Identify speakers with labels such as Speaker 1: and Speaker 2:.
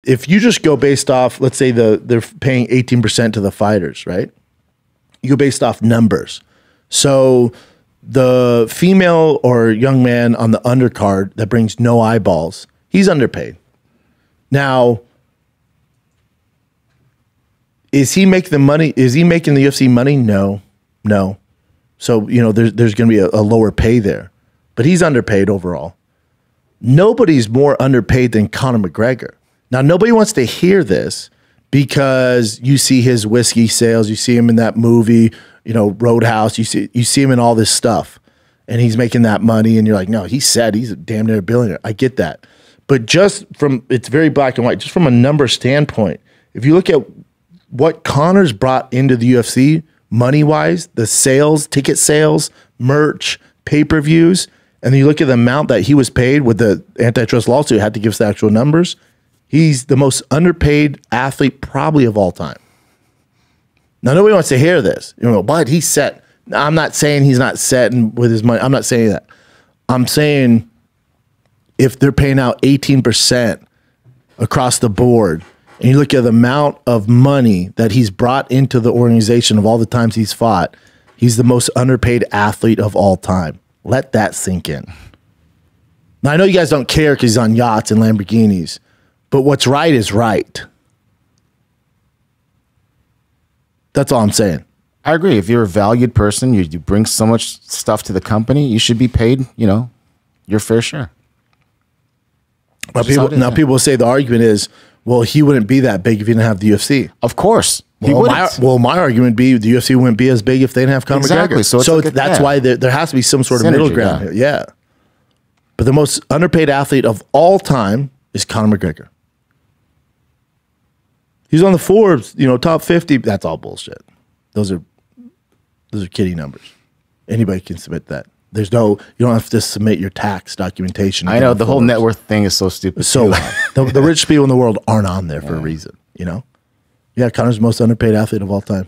Speaker 1: if you just go based off, let's say they're paying 18% to the fighters, right? You go based off numbers. So the female or young man on the undercard that brings no eyeballs, he's underpaid. Now, is he making the money? Is he making the UFC money? No. So, there's going to be a lower pay there. But he's underpaid overall. Nobody's more underpaid than Conor McGregor. Now, nobody wants to hear this because you see his whiskey sales. You see him in that movie, Roadhouse. You see him in all this stuff. And he's making that money. And you're like, no, he's a damn near billionaire. I get that. But it's very black and white. Just from a number standpoint, if you look at what Conor's brought into the UFC money-wise, the sales, ticket sales, merch, pay-per-views, and then you look at the amount that he was paid with the antitrust lawsuit, had to give us the actual numbers, he's the most underpaid athlete probably of all time. Now, nobody wants to hear this. But he's set. I'm not saying he's not set with his money. I'm not saying that. I'm saying if they're paying out 18% across the board, and you look at the amount of money that he's brought into the organization of all the times he's fought, he's the most underpaid athlete of all time. Let that sink in. Now, I know you guys don't care because he's on yachts and Lamborghinis, but what's right is right. That's all I'm saying.
Speaker 2: I agree. If you're a valued person, you bring so much stuff to the company, you should be paid, your fair share.
Speaker 1: But people will say the argument is, well, he wouldn't be that big if he didn't have the UFC.
Speaker 2: Of course.
Speaker 1: My argument would be the UFC wouldn't be as big if they didn't have Conor McGregor. So that's why there has to be some sort of middle ground here. Yeah. But the most underpaid athlete of all time is Conor McGregor. He's on the Forbes, top 50. That's all bullshit. Those are kiddie numbers. Anybody can submit that. You don't have to submit your tax documentation.
Speaker 2: I know the whole net worth thing is so stupid.
Speaker 1: So the richest people in the world aren't on there for a reason, Yeah, Conor's the most underpaid athlete of all time.